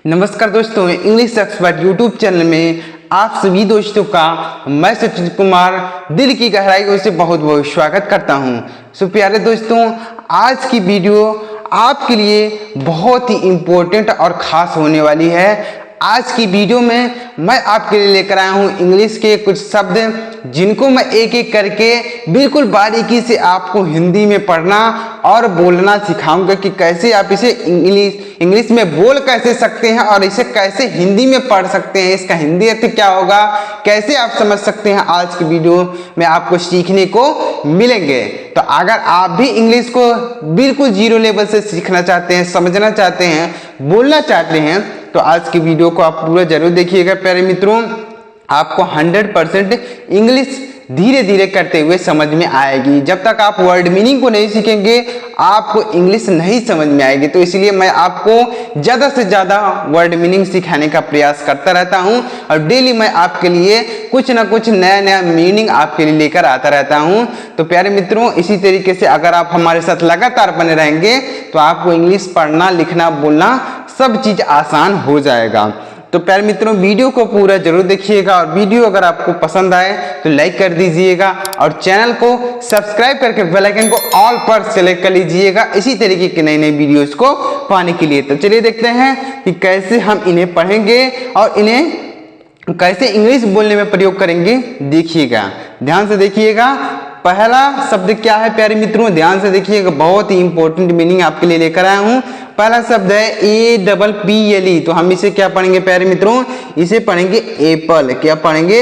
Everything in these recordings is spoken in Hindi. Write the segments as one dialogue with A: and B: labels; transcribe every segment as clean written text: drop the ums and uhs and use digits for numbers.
A: नमस्कार दोस्तों, इंग्लिश एक्सपर्ट यूट्यूब चैनल में आप सभी दोस्तों का मैं सचिन कुमार दिल की गहराइयों से बहुत बहुत स्वागत करता हूं। सो प्यारे दोस्तों, आज की वीडियो आपके लिए बहुत ही इम्पोर्टेंट और ख़ास होने वाली है। आज की वीडियो में मैं आपके लिए लेकर आया हूँ इंग्लिश के कुछ शब्द, जिनको मैं एक एक करके बिल्कुल बारीकी से आपको हिंदी में पढ़ना और बोलना सिखाऊंगा कि कैसे आप इसे इंग्लिश में बोल कैसे सकते हैं और इसे कैसे हिंदी में पढ़ सकते हैं, इसका हिंदी अर्थ क्या होगा, कैसे आप समझ सकते हैं। आज की वीडियो में आपको सीखने को मिलेंगे। तो अगर आप भी इंग्लिश को बिल्कुल जीरो लेवल से सीखना चाहते हैं, समझना चाहते हैं, बोलना चाहते हैं, तो आज की वीडियो को आप पूरा जरूर देखिएगा। प्यारे मित्रों, आपको 100% इंग्लिश धीरे धीरे करते हुए समझ में आएगी। जब तक आप वर्ड मीनिंग को नहीं सीखेंगे आपको इंग्लिश नहीं समझ में आएगी। तो इसलिए मैं आपको ज़्यादा से ज़्यादा वर्ड मीनिंग सिखाने का प्रयास करता रहता हूं और डेली मैं आपके लिए कुछ ना कुछ नया नया मीनिंग आपके लिए लेकर आता रहता हूं। तो प्यारे मित्रों, इसी तरीके से अगर आप हमारे साथ लगातार बने रहेंगे तो आपको इंग्लिश पढ़ना, लिखना, बोलना सब चीज़ आसान हो जाएगा। तो प्यारे मित्रों, वीडियो को पूरा जरूर देखिएगा और वीडियो अगर आपको पसंद आए तो लाइक कर दीजिएगा और चैनल को सब्सक्राइब करके बेल आइकन को ऑल पर सेलेक्ट कर लीजिएगा इसी तरीके के नई नई वीडियोस को पाने के लिए। तो चलिए देखते हैं कि कैसे हम इन्हें पढ़ेंगे और इन्हें कैसे इंग्लिश बोलने में प्रयोग करेंगे। देखिएगा, ध्यान से देखिएगा। पहला शब्द क्या है प्यारे मित्रों, ध्यान से देखिएगा, बहुत ही इंपॉर्टेंट मीनिंग आपके लिए लेकर आया हूं। पहला शब्द है APPLE। तो हम इसे क्या पढ़ेंगे प्यारे मित्रों, इसे पढ़ेंगे एप्पल। क्या पढ़ेंगे,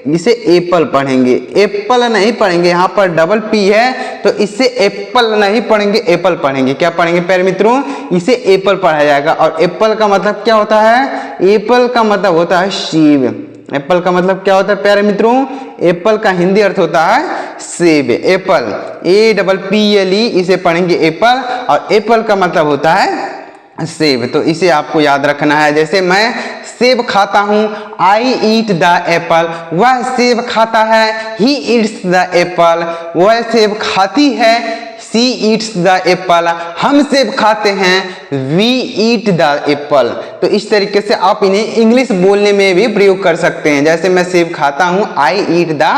A: इसे एप्पल पढ़ेंगे, एप्पल नहीं पढ़ेंगे। यहाँ पर डबल P है तो इससे एप्पल नहीं पढ़ेंगे, एप्पल पढ़ेंगे। क्या पढ़ेंगे प्यारे मित्रों, इसे एप्पल पढ़ा जाएगा। और एप्पल का मतलब क्या होता है, एप्पल का मतलब होता है सेब। एप्पल का मतलब क्या होता है प्यारे मित्रों, एप्पल का हिंदी अर्थ होता है सेब। एप्पल, APPLE, इसे पढ़ेंगे एप्पल और एप्पल का मतलब होता है सेब। तो इसे आपको याद रखना है। जैसे मैं सेब खाता हूँ, I eat the apple, वह सेब खाता है, he eats the apple, वह सेब खाती है, she eats the apple, हम सेब खाते हैं, we eat the apple। तो इस तरीके से आप इन्हें इंग्लिश बोलने में भी प्रयोग कर सकते हैं। जैसे मैं सेब खाता हूँ, I eat the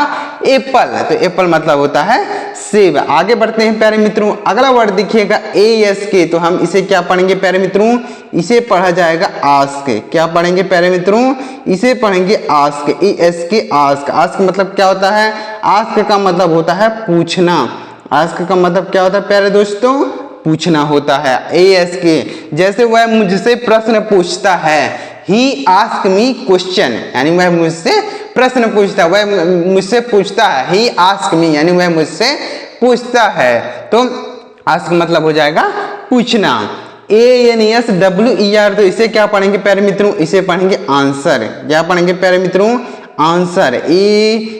A: apple, तो एप्पल मतलब होता है सेब। आगे बढ़ते हैं प्यारे मित्रों, अगला वर्ड देखिएगा ASK। तो हम इसे क्या पढ़ेंगे प्यारे मित्रों, इसे पढ़ा जाएगा आस्क। क्या पढ़ेंगे प्यारे मित्रों, इसे पढ़ेंगे आस्क, ASK, आस्क। आस्क मतलब क्या होता है, आस्क का मतलब होता है पूछना। आस्क का मतलब क्या होता है प्यारे दोस्तों, पूछना होता है। ASK, जैसे वह मुझसे प्रश्न पूछता है, He ask me question, यानी वह मुझसे प्रश्न पूछता है, वह मुझसे पूछता है। He ask me, यानी वह मुझसे पूछता है। तो आस्क मतलब हो जाएगा पूछना। ANSWER, तो इसे क्या पढ़ेंगे प्यारे मित्रों, इसे पढ़ेंगे आंसर। क्या पढ़ेंगे प्यारे मित्रों, आंसर।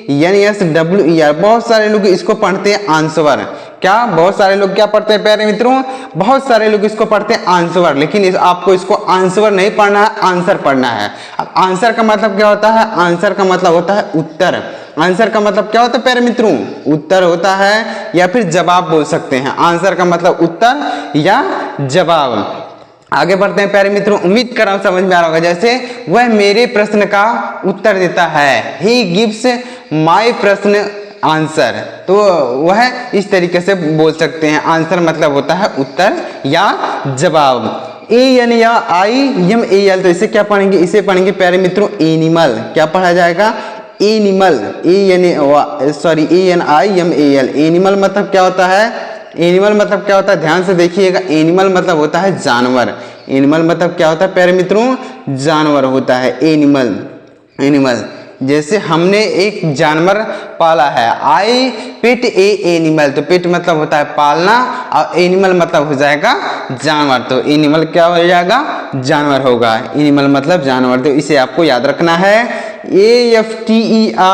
A: ANSWER, बहुत सारे लोग इसको पढ़ते हैं आंसर। क्या, बहुत सारे लोग क्या पढ़ते हैं प्यारे मित्रों, बहुत सारे लोग इसको पढ़ते हैं आंसर, लेकिन आपको इसको आंसर नहीं पढ़ना है, आंसर पढ़ना है। अब आंसर का मतलब क्या होता है, आंसर का मतलब होता है उत्तर। आंसर का मतलब क्या होता है प्यारे मित्रों, उत्तर होता है या फिर जवाब बोल सकते हैं। आंसर का मतलब उत्तर या जवाब। आगे बढ़ते हैं प्यारे मित्रों, उम्मीद कर रहा हूं समझ में आ रहा होगा। जैसे वह मेरे प्रश्न का उत्तर देता है, He gives my प्रश्न आंसर। तो वह इस तरीके से बोल सकते हैं। आंसर मतलब होता है उत्तर या जवाब। ANIMAL, तो इसे क्या पढ़ेंगे, इसे पढ़ेंगे प्यारे मित्रों एनिमल। क्या पढ़ा जाएगा, एनिमल। ANIMAL, एनिमल मतलब क्या होता है, एनिमल मतलब क्या होता है, ध्यान से देखिएगा। एनिमल मतलब होता है जानवर। एनिमल मतलब क्या होता है प्यारे मित्रों, जानवर होता है एनिमल। एनिमल, जैसे हमने एक जानवर पाला है, आई पेट ए एनिमल। तो पेट मतलब होता है पालना और एनिमल मतलब हो जाएगा जानवर। तो एनिमल क्या हो जाएगा, जानवर होगा। एनिमल मतलब जानवर। तो इसे आपको याद रखना है। AFTERNOON,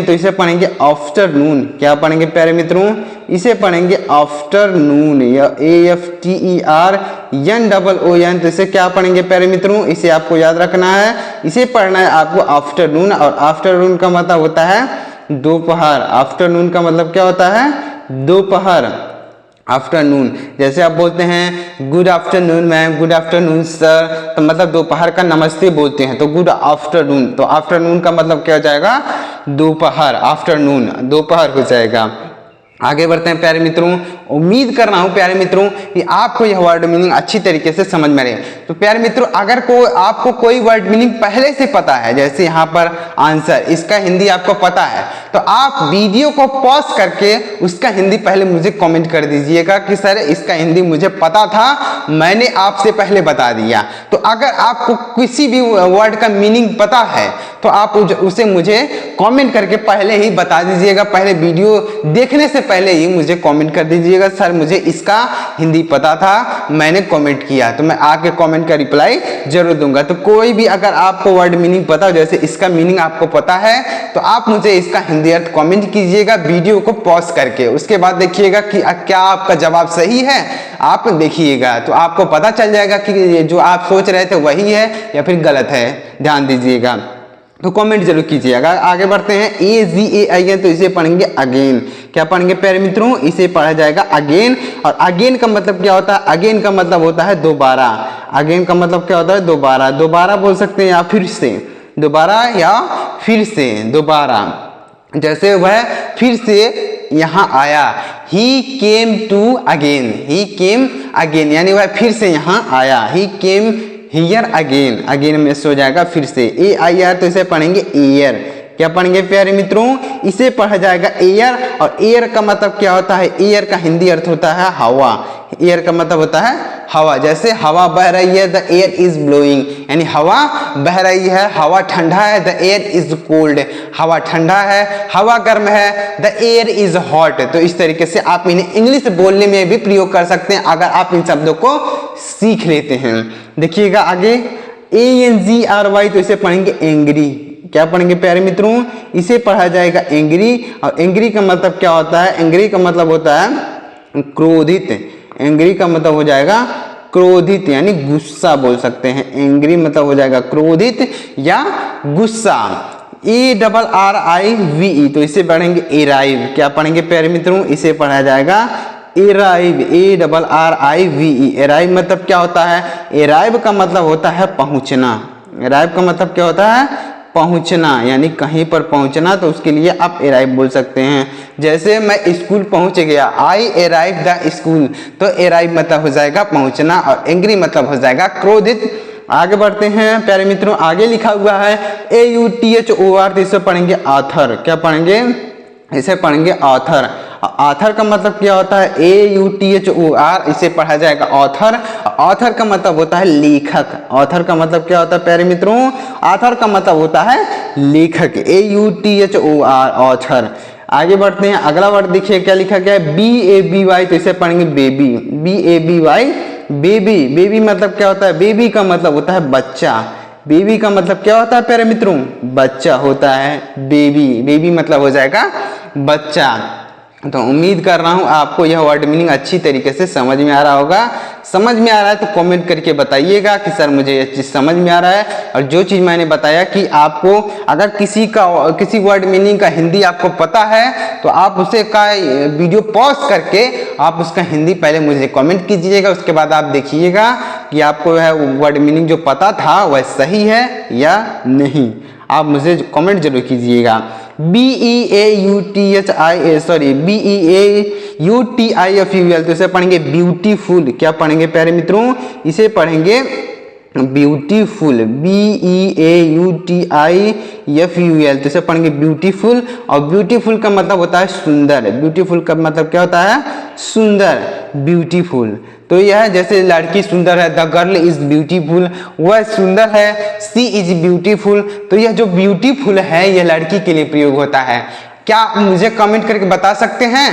A: तो इसे पढ़ेंगे आफ्टरनून। क्या पढ़ेंगे प्यारे मित्रों, इसे पढ़ेंगे आफ्टरनून। या AFTERNOON, तो इसे क्या पढ़ेंगे प्यारे मित्रों, इसे आपको याद रखना है। इसे पढ़ना है आपको आफ्टरनून, और आफ्टरनून का मतलब होता है दोपहर। आफ्टरनून का मतलब क्या होता है, दोपहर। आफ्टरनून, जैसे आप बोलते हैं good afternoon ma'am, good afternoon sir, तो मतलब दोपहर का नमस्ते बोलते हैं तो गुड आफ्टरनून। तो आफ्टरनून का मतलब क्या हो जाएगा, दोपहर, आफ्टरनून दोपहर हो जाएगा। आगे बढ़ते हैं प्यारे मित्रों। उम्मीद कर रहा हूं प्यारे मित्रों कि आपको यह वर्ड मीनिंग अच्छी तरीके से समझ में आए। तो प्यारे मित्रों, अगर आपको कोई वर्ड मीनिंग पहले से पता है, जैसे यहाँ पर आंसर, इसका हिंदी आपको पता है, तो आप वीडियो को पॉज करके उसका हिंदी पहले मुझे कमेंट कर दीजिएगा कि सर इसका हिंदी मुझे पता था, मैंने आपसे पहले बता दिया। तो अगर आपको किसी भी वर्ड का मीनिंग पता है तो आप उसे मुझे कमेंट करके पहले ही बता दीजिएगा, पहले वीडियो देखने से पहले ही मुझे कमेंट कर दीजिएगा, सर मुझे इसका हिंदी पता था, मैंने कमेंट किया। तो मैं आके कमेंट का रिप्लाई जरूर दूंगा। तो कोई भी अगर आपको वर्ड मीनिंग पता हो, जैसे इसका मीनिंग आपको पता है, तो आप मुझे इसका हिंदी अर्थ कमेंट कीजिएगा वीडियो को पॉज करके। उसके बाद देखिएगा कि क्या आपका जवाब सही है, आप देखिएगा तो आपको पता चल जाएगा कि जो आप सोच रहे थे वही है या फिर गलत है। ध्यान दीजिएगा, तो कमेंट जरूर कीजिएगा। आगे बढ़ते हैं, AGAIN, तो इसे पढ़ेंगे अगेन। क्या पढ़ेंगे प्यारे मित्रों, इसे पढ़ा जाएगा अगेन। और अगेन का मतलब क्या होता है, अगेन का मतलब होता है दोबारा। अगेन का मतलब क्या होता है, दोबारा, दोबारा बोल सकते हैं या फिर से, दोबारा या फिर से, दोबारा। जैसे वह फिर से यहाँ आया, he came to again, he came again, यानी वह फिर से यहाँ आया, he came here again, again में से हो जाएगा फिर से। AIR, तो इसे पढ़ेंगे एयर। क्या पढ़ेंगे प्यारे मित्रों, इसे पढ़ा जाएगा एयर। और एयर का मतलब क्या होता है, एयर का हिंदी अर्थ होता है हवा। एयर का मतलब होता है हवा। जैसे हवा बह रही है, द एयर इज ब्लोइंग, यानी हवा बह रही है, हवा ठंडा है, द एयर इज कोल्ड, हवा ठंडा है, हवा गर्म है, द एयर इज हॉट। तो इस तरीके से आप इन्हें इंग्लिश बोलने में भी प्रयोग कर सकते हैं अगर आप इन शब्दों को सीख लेते हैं। देखिएगा आगे, ANGRY, तो इसे पढ़ेंगे एंग्री। क्या पढ़ेंगे प्यारे मित्रों, इसे पढ़ा जाएगा एंग्री। और एंग्री का मतलब क्या होता है, एंग्री का मतलब होता है क्रोधित। एंग्री का मतलब हो जाएगा क्रोधित, यानी गुस्सा बोल सकते हैं। एंग्री मतलब हो जाएगा क्रोधित या गुस्सा। ARRIVE, तो इसे पढ़ेंगे एराइव। क्या पढ़ेंगे प्यारे मित्रों, इसे पढ़ा जाएगा एराइव, ARRIVE। एराइव मतलब क्या होता है, एराइव का मतलब होता है पहुंचना। एराइव का मतलब क्या होता है, पहुंचना, यानी कहीं पर पहुंचना। तो उसके लिए आप एराइव बोल सकते हैं। जैसे मैं स्कूल पहुंच गया, आई अराइव द स्कूल, तो एराइव मतलब हो जाएगा पहुंचना और एंग्री मतलब हो जाएगा क्रोधित। आगे बढ़ते हैं प्यारे मित्रों, आगे लिखा हुआ है AUTHOR, तो इसे पढ़ेंगे ऑथर। क्या पढ़ेंगे, इसे पढ़ेंगे ऑथर। ऑथर का मतलब क्या होता है, AUTHOR, इसे पढ़ा जाएगा ऑथर। ऑथर का मतलब होता है लेखक। ऑथर का मतलब क्या होता है प्यारे मित्रों, ऑथर का मतलब होता है लेखक, AUTHOR, ऑथर। आगे बढ़ते हैं, अगला वर्ड देखिए क्या लिखा गया है, BABY, तो इसे पढ़ेंगे बेबी। BABY, baby. बेबी मतलब क्या होता है, बेबी का मतलब होता है बच्चा। बेबी का मतलब क्या होता है प्यारे मित्रों, बच्चा होता है बेबी। बेबी मतलब हो जाएगा बच्चा। तो उम्मीद कर रहा हूं आपको यह वर्ड मीनिंग अच्छी तरीके से समझ में आ रहा होगा। समझ में आ रहा है तो कमेंट करके बताइएगा कि सर मुझे यह चीज़ समझ में आ रहा है। और जो चीज़ मैंने बताया कि आपको अगर किसी वर्ड मीनिंग का हिंदी आपको पता है तो आप उसे का वीडियो पॉज करके आप उसका हिंदी पहले मुझे कमेंट कीजिएगा। उसके बाद आप देखिएगा कि आपको वह वर्ड मीनिंग जो पता था वह सही है या नहीं। आप मुझे कमेंट जरूर कीजिएगा। BEAUTIFUL, तो इसे पढ़ेंगे ब्यूटीफुल। क्या पढ़ेंगे प्यारे मित्रों, इसे पढ़ेंगे ब्यूटीफुल, BEAUTIFUL, तो इसे पढ़ेंगे ब्यूटीफुल। और ब्यूटीफुल का मतलब होता है सुंदर। ब्यूटीफुल का मतलब क्या होता है, सुंदर, ब्यूटीफुल। तो यह जैसे लड़की सुंदर है, द गर्ल इज ब्यूटीफुल, वह सुंदर है, सी इज ब्यूटीफुल। तो यह जो ब्यूटीफुल है यह लड़की के लिए प्रयोग होता है। क्या मुझे कमेंट करके बता सकते हैं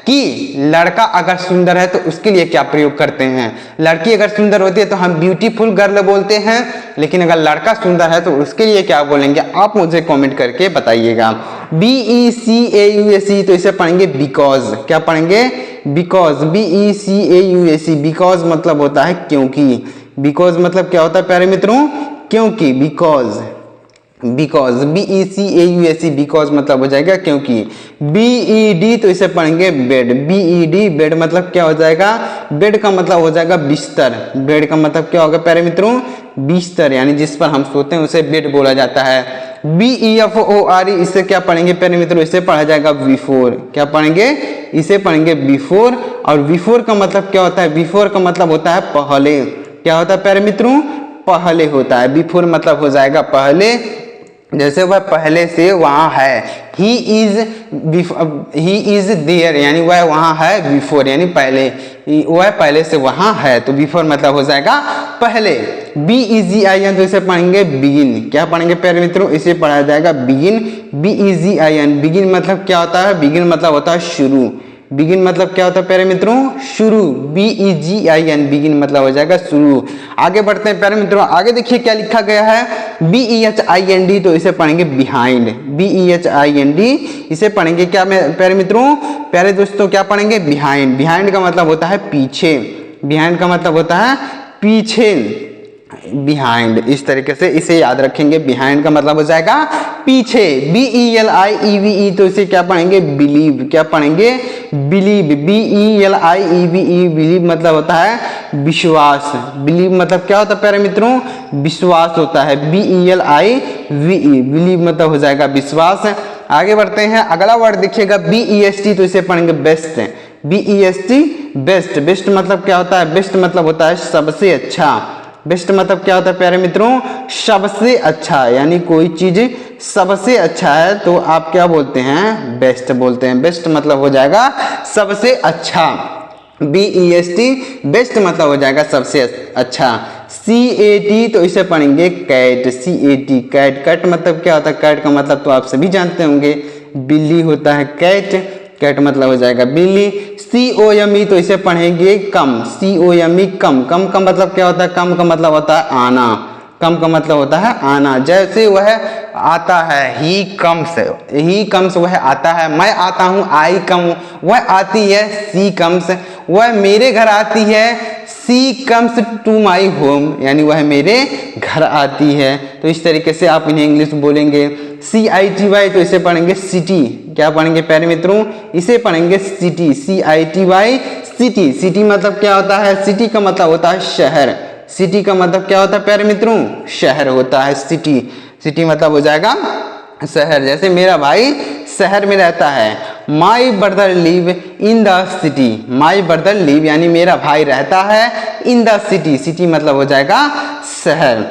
A: कि लड़का अगर सुंदर है तो उसके लिए क्या प्रयोग करते हैं। लड़की अगर सुंदर होती है तो हम ब्यूटीफुल गर्ल बोलते हैं, लेकिन अगर लड़का सुंदर है तो उसके लिए क्या बोलेंगे, आप मुझे कमेंट करके बताइएगा। BECAUSE, तो इसे पढ़ेंगे बिकॉज। क्या पढ़ेंगे, बिकॉज, BECAUSE। बिकॉज मतलब होता है क्योंकि। बिकॉज मतलब क्या होता है प्यारे मित्रों, क्योंकि, बिकॉज। बिकॉज, BECAUSE बिकॉज मतलब हो जाएगा क्योंकि। BED तो इसे पढ़ेंगे बेड, BED बेड मतलब क्या हो जाएगा, बेड का मतलब हो जाएगा बिस्तर। बेड का मतलब क्या होगा प्यारे मित्रों, बिस्तर, यानी जिस पर हम सोते हैं उसे बेड बोला जाता है। BEFORE इसे क्या पढ़ेंगे प्यारे मित्रों, इसे पढ़ा जाएगा बिफोर। क्या पढ़ेंगे, इसे पढ़ेंगे बिफोर। और बिफोर का मतलब क्या होता है, बिफोर का मतलब होता है पहले। क्या होता है प्यारे मित्रों, पहले होता है। बिफोर मतलब हो जाएगा पहले, जैसे वह पहले से वहाँ है। ही इज देयर, यानी वह वहाँ है। बिफोर यानी पहले, वह पहले से वहाँ है, तो बिफोर मतलब हो जाएगा पहले। BEGIN तो इसे पढ़ेंगे बिगिन। क्या पढ़ेंगे प्यारे मित्रों, इसे पढ़ा जाएगा बिगिन। BEGIN बिगिन मतलब क्या होता है, बिगिन मतलब होता है शुरू। बिगिन मतलब क्या होता है प्यारे मित्रों, शुरू। BEGIN बिगिन मतलब हो जाएगा शुरू। आगे बढ़ते हैं प्यारे मित्रों, आगे देखिए क्या लिखा गया है। BEHIND तो इसे पढ़ेंगे बिहाइंड। BEHIND इसे पढ़ेंगे क्या प्यारे मित्रों, प्यारे दोस्तों क्या पढ़ेंगे, बिहाइंड। बिहाइंड का मतलब होता है पीछे। बिहाइंड का मतलब होता है पीछे, बिहाइंड। इस तरीके से इसे याद रखेंगे। बिहाइंड का मतलब हो जाएगा पीछे। BELIEVE तो इसे क्या पढ़ेंगे, बिलीव। क्या पढ़ेंगे, बिलीव। BELIEVE बिलीव मतलब होता है विश्वास। बिलीव मतलब क्या होता है प्यारे मित्रों, विश्वास होता है। BELIVE बिलीव मतलब हो जाएगा विश्वास। आगे बढ़ते हैं, अगला वर्ड देखिएगा BEST तो इसे पढ़ेंगे बेस्ट। BEST best. बेस्ट मतलब क्या होता है, बेस्ट मतलब होता है सबसे अच्छा। बेस्ट मतलब क्या होता है प्यारे मित्रों, सबसे अच्छा, यानी कोई चीज सबसे अच्छा है तो आप क्या बोलते हैं, बेस्ट बोलते हैं। बेस्ट मतलब हो जाएगा सबसे अच्छा। BEST बेस्ट मतलब हो जाएगा सबसे अच्छा। CAT तो इसे पढ़ेंगे कैट। CAT cat. कैट मतलब क्या होता है, कैट का मतलब तो आप सभी जानते होंगे, बिल्ली होता है कैट। कैट मतलब हो जाएगा बिल्ली। COME तो इसे पढ़ेंगे कम। COME कम। कम का मतलब क्या होता है, कम का मतलब होता है आना। कम का मतलब होता है आना। जैसे वह आता है, ही कम्स। ही कम्स वह आता है। मैं आता हूँ, आई कम। वह आती है, सी कम्स। वह मेरे घर आती है, सी कम्स टू माई होम, यानी वह मेरे घर आती है। तो इस तरीके से आप इन्हें इंग्लिश बोलेंगे। CITY तो इसे पढ़ेंगे सिटी। क्या पढ़ेंगे प्यारे मित्रों, इसे पढ़ेंगे सिटी। CITY city. सिटी मतलब क्या होता है, सिटी का मतलब होता है शहर। सिटी का मतलब क्या होता है प्यारे मित्रों, शहर होता है सिटी। सिटी मतलब हो जाएगा शहर। जैसे मेरा भाई शहर में रहता है, my brother live in the city. My brother live यानी मेरा भाई रहता है इन द सिटी। सिटी मतलब हो जाएगा शहर।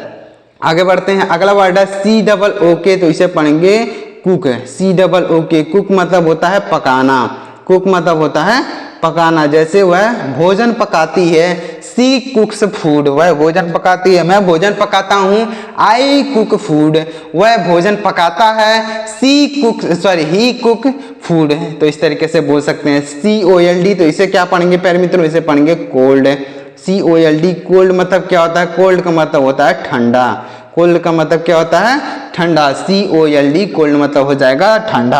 A: आगे बढ़ते हैं, अगला वर्ड है COOK तो इसे पढ़ेंगे कुक। COOK कुक मतलब होता है पकाना। कुक मतलब होता है पकाना। जैसे वह भोजन पकाती है, सी कुक्स फूड। वह भोजन पकाती है, मैं भोजन पकाता हूँ, आई कुक फूड। वह भोजन पकाता है, ही कुक फूड। तो इस तरीके से बोल सकते हैं। COLD तो इसे क्या पढ़ेंगे प्यारे मित्रों, इसे पढ़ेंगे कोल्ड। COLD कोल्ड मतलब क्या होता है, कोल्ड का मतलब होता है ठंडा। कोल्ड का मतलब क्या होता है, ठंडा। COLD कोल्ड मतलब हो जाएगा ठंडा।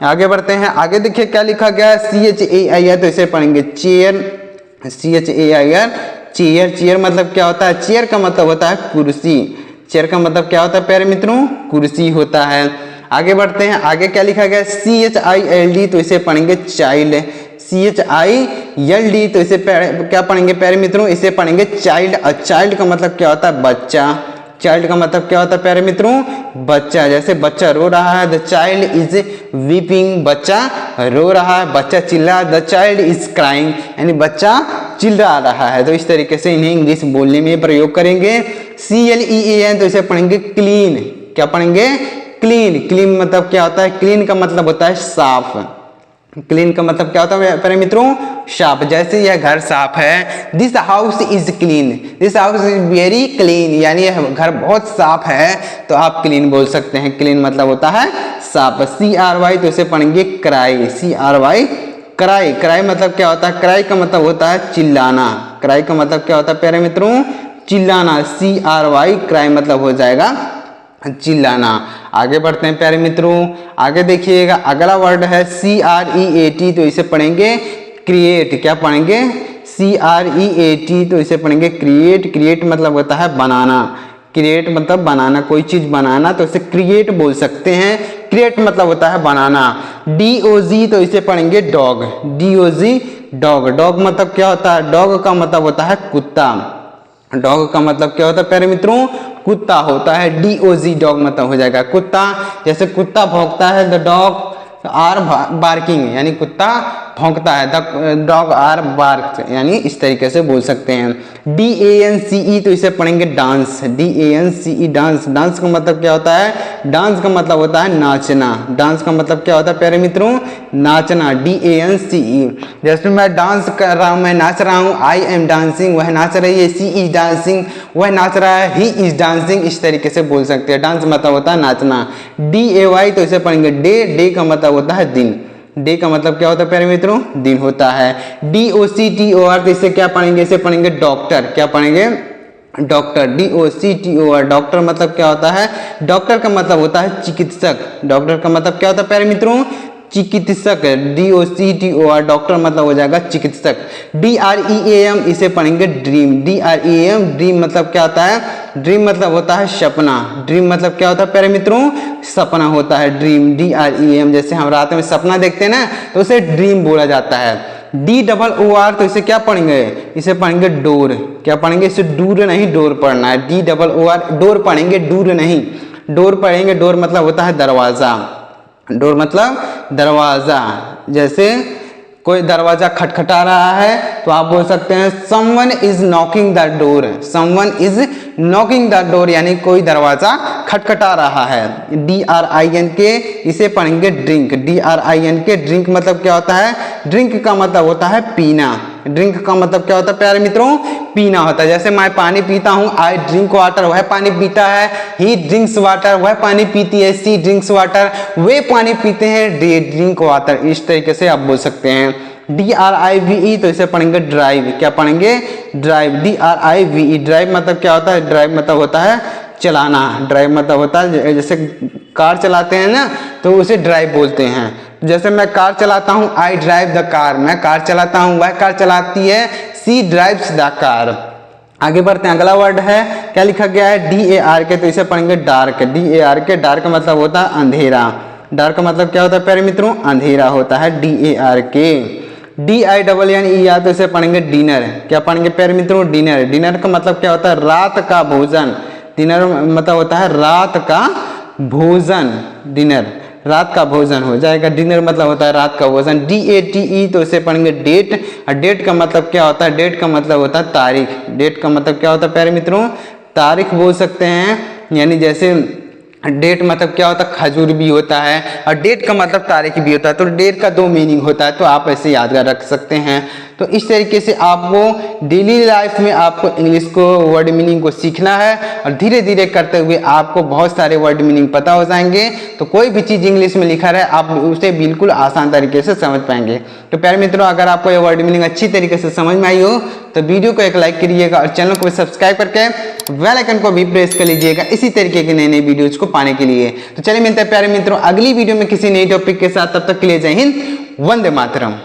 A: आगे बढ़ते हैं, आगे देखिए क्या लिखा गया है। CHAIR तो इसे पढ़ेंगे चेयर। CHAIR chair. चेयर मतलब क्या होता है, चेयर का मतलब होता है कुर्सी। चेयर का मतलब क्या होता है प्यारे मित्रों, कुर्सी होता है। आगे बढ़ते हैं, आगे क्या लिखा गया है। CHILD तो इसे पढ़ेंगे चाइल्ड। CHILD तो इसे क्या पढ़ेंगे प्यारे मित्रों, इसे पढ़ेंगे चाइल्ड। और चाइल्ड का मतलब क्या होता है, बच्चा। चाइल्ड का मतलब क्या होता है प्यारे मित्रों, बच्चा। जैसे बच्चा रो रहा है, द चाइल्ड इज वीपिंग। बच्चा रो रहा है, बच्चा चिल्ला, द चाइल्ड इज क्राइंग, यानी बच्चा चिल्ला रहा है। तो इस तरीके से इन्हें इंग्लिश बोलने में प्रयोग करेंगे। CLEAN तो इसे पढ़ेंगे क्लीन। क्या पढ़ेंगे, क्लीन। क्लीन मतलब क्या होता है, क्लीन का मतलब होता है साफ। क्लीन का मतलब क्या होता है प्यारे मित्रों, साफ। जैसे यह घर साफ है, this house is clean. This house is very clean, यानी यह घर बहुत साफ है, तो आप क्लीन बोल सकते हैं। क्लीन मतलब होता है साफ। CRY तो इसे पढ़ेंगे क्राई। CRY cry. क्राई मतलब क्या होता है, क्राई का मतलब होता है चिल्लाना। क्राई का मतलब क्या होता है प्यारे मित्रों, चिल्लाना। CRY क्राई मतलब हो जाएगा चिल्लाना। आगे बढ़ते हैं प्यारे मित्रों, आगे देखिएगा अगला वर्ड है CREAT तो इसे पढ़ेंगे क्रिएट। क्या पढ़ेंगे, CREAT तो इसे पढ़ेंगे क्रिएट। क्रिएट मतलब होता है बनाना। क्रिएट मतलब बनाना, कोई चीज बनाना, तो इसे क्रिएट बोल सकते हैं। क्रिएट मतलब होता है बनाना। DOG तो इसे पढ़ेंगे डॉग, DOG डॉग। डॉग मतलब क्या होता है? डॉग का मतलब होता है कुत्ता। डॉग का मतलब क्या होता है प्यारे मित्रों? कुत्ता होता है। DOG डॉग मतलब हो जाएगा कुत्ता। जैसे कुत्ता भौंकता है, द डॉग आर बार्किंग, यानी कुत्ता भौंकता है, द डॉग आर बार्क, यानी इस तरीके से बोल सकते हैं। DANCE तो इसे पढ़ेंगे डांस, DANCE डांस। डांस का मतलब क्या होता है? डांस का मतलब होता है नाचना। डांस का मतलब क्या होता है प्यारे मित्रों? नाचना, DANCE। जैसे मैं डांस कर रहा हूँ, मैं नाच रहा हूँ, आई एम डांसिंग, वह नाच रही है, सी इज डांसिंग, वह नाच रहा है, ही इज डांसिंग, इस तरीके से बोल सकते हैं। डांस मतलब होता है नाचना। DAY तो इसे पढ़ेंगे डे, डे का मतलब होता है दिन। डे का मतलब क्या होता है प्यारे मित्रों? दिन होता है। DOCTOR तो इसे क्या पढ़ेंगे? इसे पढ़ेंगे डॉक्टर। क्या पढ़ेंगे? डॉक्टर, DOCTOR डॉक्टर मतलब क्या होता है? डॉक्टर का मतलब होता है चिकित्सक। डॉक्टर का मतलब क्या होता है प्यारे मित्रों? चिकित्सक। DOCTOR डॉक्टर मतलब हो जाएगा चिकित्सक। DREAM इसे पढ़ेंगे ड्रीम, DREAM ड्रीम मतलब क्या होता है? ड्रीम मतलब होता है सपना। ड्रीम मतलब क्या होता है प्यारे मित्रों? सपना होता है ड्रीम, DREAM। जैसे हम रात में सपना देखते हैं ना, तो उसे ड्रीम बोला जाता है। DOOR तो इसे क्या पढ़ेंगे? इसे पढ़ेंगे डोर। क्या पढ़ेंगे? इसे डूर नहीं, डोर पढ़ना है। DOOR डोर पढ़ेंगे, डूर नहीं। डोर पढ़ेंगे, डोर मतलब होता है दरवाजा। डोर मतलब दरवाजा। जैसे कोई दरवाजा खटखटा रहा है तो आप बोल सकते हैं someone is knocking the door, someone is knocking the door, यानी कोई दरवाजा खटखटा रहा है। DRINK इसे पढ़ेंगे ड्रिंक, DRINK ड्रिंक मतलब क्या होता है? ड्रिंक का मतलब होता है पीना। ड्रिंक का मतलब क्या होता है प्यारे मित्रों? पीना होता है। जैसे मैं पानी पीता हूँ, आई ड्रिंक वाटर, वह पानी पीता है। ही ड्रिंक्स वाटर, वह पानी पीती है। सी ड्रिंक्स वाटर, वे पानी पीते हैं। दे ड्रिंक वाटर, इस तरीके से आप बोल सकते हैं। DRIVE तो इसे पढ़ेंगे ड्राइव। क्या पढ़ेंगे? ड्राइव, DRIVE ड्राइव मतलब क्या होता है? ड्राइव मतलब होता है चलाना। ड्राइव मतलब होता है, जैसे कार चलाते हैं ना, तो उसे ड्राइव बोलते हैं। जैसे मैं कार चलाता हूँ, आई ड्राइव द कार, मैं कार चलाता हूँ, वह कार चलाती है, सी ड्राइव्स द कार। आगे बढ़ते हैं, अगला वर्ड है, क्या लिखा गया है? DARK तो इसे पढ़ेंगे डार्क, DARK डार्क मतलब होता है अंधेरा। डार्क मतलब क्या होता है प्यारे मित्रों? अंधेरा होता है, DARK। DINNER तो इसे पढ़ेंगे डिनर। क्या पढ़ेंगे प्यारे मित्रों? डिनर। डिनर का मतलब क्या होता है? रात का भोजन। डिनर मतलब होता है रात का भोजन। डिनर रात का भोजन हो जाएगा। डिनर मतलब होता है रात का भोजन। DATE तो इसे पढ़ेंगे डेट। और डेट का मतलब क्या होता है? डेट का मतलब होता है तारीख। डेट का मतलब क्या होता है प्यारे मित्रों? तारीख बोल सकते हैं। यानी जैसे डेट मतलब क्या होता है? खजूर भी होता है, और डेट का मतलब तारीख भी होता है। तो डेट का दो मीनिंग होता है, तो आप ऐसे यादगार रख सकते हैं। तो इस तरीके से आपको डेली लाइफ में आपको इंग्लिश को वर्ड मीनिंग को सीखना है, और धीरे धीरे करते हुए आपको बहुत सारे वर्ड मीनिंग पता हो जाएंगे। तो कोई भी चीज़ इंग्लिश में लिखा रहे, आप उसे बिल्कुल आसान तरीके से समझ पाएंगे। तो प्यारे मित्रों, अगर आपको ये वर्ड मीनिंग अच्छी तरीके से समझ में आई हो तो वीडियो को एक लाइक करिएगा, और चैनल को भी सब्सक्राइब करके बेल आइकन को भी प्रेस कर लीजिएगा इसी तरीके के नए नए वीडियोज को पाने के लिए। तो चलिए मिलते हैं प्यारे मित्रों अगली वीडियो में किसी नई टॉपिक के साथ। तब तक के लिए जय हिंद, वंदे मातरम।